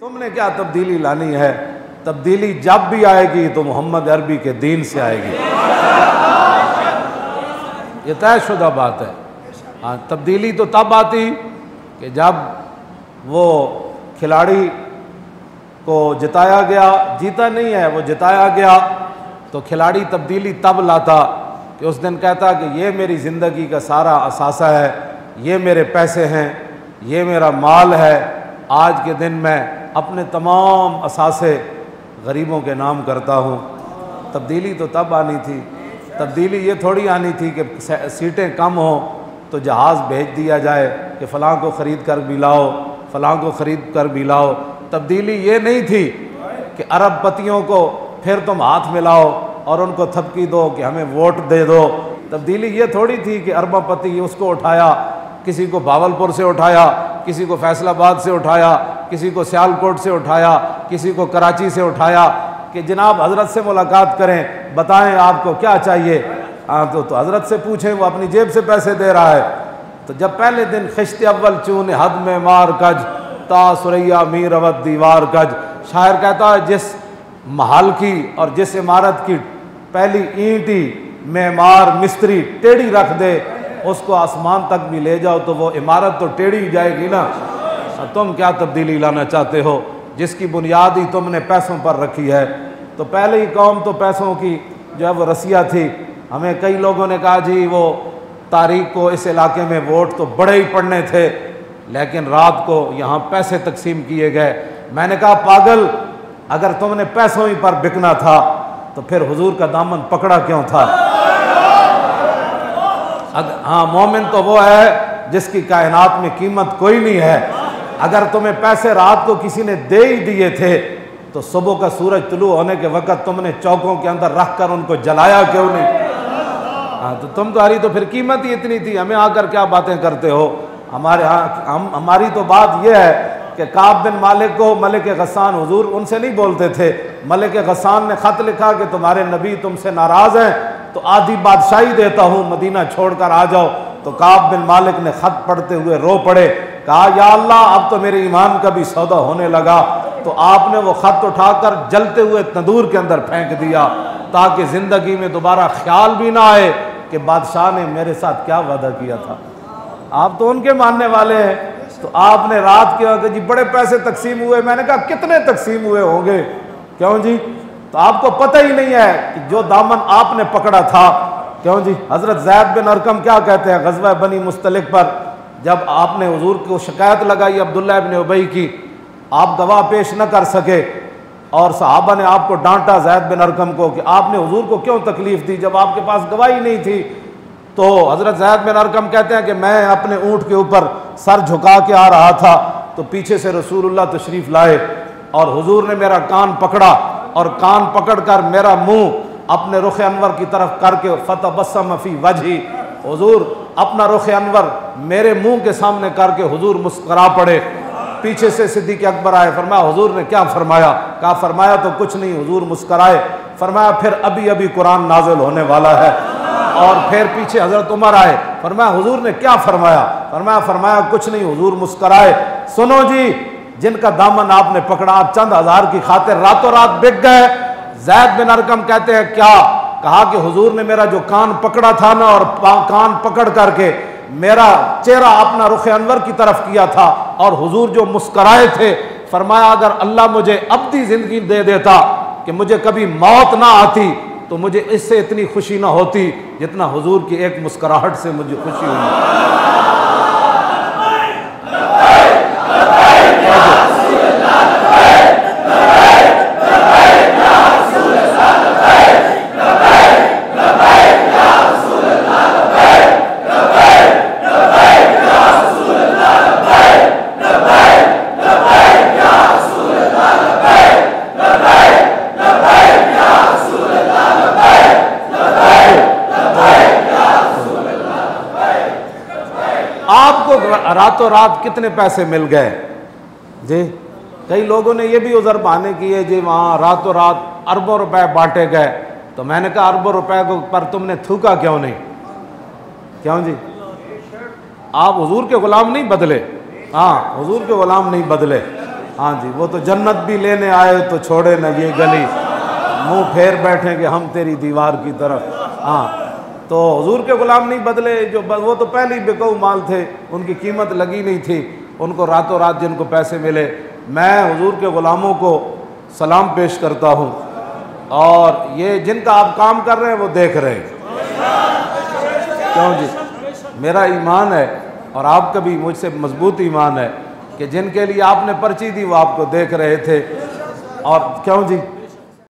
तुमने क्या तब्दीली लानी है? तब्दीली जब भी आएगी तो मोहम्मद अरबी के दीन से आएगी। ये तयशुदा बात है। हाँ, तब्दीली तो तब आती कि जब वो खिलाड़ी को जिताया गया, जीता नहीं है वो जिताया गया, तो खिलाड़ी तब्दीली तब लाता कि उस दिन कहता कि ये मेरी ज़िंदगी का सारा असासा है, ये मेरे पैसे हैं, ये मेरा माल है, आज के दिन मैं अपने तमाम असासे गरीबों के नाम करता हूँ। तब्दीली तो तब आनी थी। तब्दीली ये थोड़ी आनी थी कि सीटें कम हों तो जहाज़ भेज दिया जाए कि फ़लाँ को ख़रीद कर भी लाओ, फ़लाँ को ख़रीद कर भी लाओ। तब्दीली ये नहीं थी कि अरबपतियों को फिर तुम हाथ मिलाओ और उनको थपकी दो कि हमें वोट दे दो। तब्दीली ये थोड़ी थी कि अरबपति उसको उठाया, किसी को भावलपुर से उठाया, किसी को फैसलाबाद से उठाया, किसी को सियालकोट से उठाया, किसी को कराची से उठाया कि जनाब हज़रत से मुलाकात करें, बताएं आपको क्या चाहिए। तो हज़रत से पूछें, वो अपनी जेब से पैसे दे रहा है। तो जब पहले दिन खिश्ते अव्वल चून हद में मार कज ता सुरैया मीर अवध दीवार कज, शायर कहता है जिस महल की और जिस इमारत की पहली ईंट ही मेमार मिस्त्री टेढ़ी रख दे, उसको आसमान तक भी ले जाओ तो वो इमारत तो टेढ़ी जाएगी ना। तुम क्या तब्दीली लाना चाहते हो जिसकी बुनियाद ही तुमने पैसों पर रखी है? तो पहले ही कौम तो पैसों की जो है वो रसिया थी। हमें कई लोगों ने कहा जी वो तारीख को इस इलाके में वोट तो बड़े ही पड़ने थे, लेकिन रात को यहाँ पैसे तकसीम किए गए। मैंने कहा पागल, अगर तुमने पैसों ही पर बिकना था तो फिर हुजूर का दामन पकड़ा क्यों था? हाँ, मोमिन तो वो है जिसकी कायनात में कीमत कोई नहीं है। अगर तुम्हें पैसे रात को किसी ने दे ही दिए थे तो सुबह का सूरज तुलू होने के वक्त तुमने चौकों के अंदर रख कर उनको जलाया क्यों नहीं? हाँ, तो तुम्हारी तो फिर कीमत ही इतनी थी, हमें आकर क्या बातें करते हो? हमारी तो बात यह है कि काब बिन मालिक को मलिक गस्सान हुजूर उनसे नहीं बोलते थे। मलिक गस्सान ने ख़त लिखा कि तुम्हारे नबी तुमसे नाराज़ हैं तो आधी बादशाही देता हूँ, मदीना छोड़कर आ जाओ। तो काब बिन मालिक ने ख़त पढ़ते हुए रो पड़े, कहा या अल्लाह अब तो मेरे ईमान का भी सौदा होने लगा। तो आपने वो ख़त उठाकर जलते हुए तंदूर के अंदर फेंक दिया ताकि ज़िंदगी में दोबारा ख्याल भी ना आए कि बादशाह ने मेरे साथ क्या वादा किया था। आप तो उनके मानने वाले हैं। तो आपने रात के वक्त जी बड़े पैसे तकसीम हुए। मैंने कहा कितने तकसीम हुए होंगे? क्यों जी? तो आपको पता ही नहीं है कि जो दामन आपने पकड़ा था। क्यों जी? हज़रत ज़ैद बिन अरकम क्या कहते हैं ग़ज़वा बनी मुस्तलिक पर, जब आपने हुजूर को शिकायत लगाई अब्दुल्ला इब्न उबई की, आप गवाह पेश न कर सके और सहाबा ने आपको डांटा ज़ैद बिन अरकम को कि आपने हुजूर को क्यों तकलीफ़ दी जब आपके पास गवाही नहीं थी। तो हज़रत ज़ैद बिन अरकम कहते हैं कि मैं अपने ऊँट के ऊपर सर झुका के आ रहा था तो पीछे से रसूलुल्लाह तशरीफ़ लाए और हुजूर ने मेरा कान पकड़ा और कान पकड़कर मेरा मुंह अपने रुख अनवर की तरफ करके फतबस्सम फी वजही, हुजूर अपना रुख अनवर मेरे मुंह के सामने करके हुजूर मुस्करा पड़े। पीछे से सिद्दीक़ अकबर आए, फरमाया हुजूर ने क्या फरमाया? कहा फरमाया तो कुछ नहीं, हुजूर मुस्कराए। फरमाया फिर अभी अभी कुरान नाजिल होने वाला है। और फिर पीछे हज़रत उमर आए, फरमाया हुजूर ने क्या फरमाया? फरमाया कुछ नहीं, हुजूर मुस्कराए। सुनो जी, जिनका दामन आपने पकड़ा, आप चंद हज़ार की खातिर रातों रात बिक गए। ज़ैद बिन अरकम कहते हैं क्या? कहा कि हुजूर ने मेरा जो कान पकड़ा था ना और कान पकड़ करके मेरा चेहरा अपना रुख अनवर की तरफ किया था और हुजूर जो मुस्कराए थे, फरमाया अगर अल्लाह मुझे अब्दी ज़िंदगी दे देता कि मुझे कभी मौत ना आती तो मुझे इससे इतनी खुशी ना होती जितना हुजूर की एक मुस्कुराहट से मुझे खुशी हुई। रातों रात कितने पैसे मिल गए जी? कई लोगों ने ये भी उज़र बहाने किए जी वहाँ रातों रात अरबों रुपए बांटे गए। तो मैंने कहा अरबों रुपए को पर तुमने थूका क्यों नहीं? क्यों जी? आप हुजूर के ग़ुलाम नहीं बदले। हाँ, हुजूर के ग़ुलाम नहीं बदले। हाँ जी, वो तो जन्नत भी लेने आए तो छोड़े न ये गली, मुंह फेर बैठेंगे हम तेरी दीवार की तरफ। हाँ, तो हुजूर के गुलाम नहीं बदले, जो वो तो पहले ही बेकाऊ माल थे, उनकी कीमत लगी नहीं थी, उनको रातों रात जिनको पैसे मिले। मैं हुजूर के गुलामों को सलाम पेश करता हूँ, और ये जिनका आप काम कर रहे हैं वो देख रहे हैं। क्यों जी, मेरा ईमान है और आपका भी मुझसे मजबूत ईमान है कि जिनके लिए आपने पर्ची दी वो आपको देख रहे थे। और क्यों जी,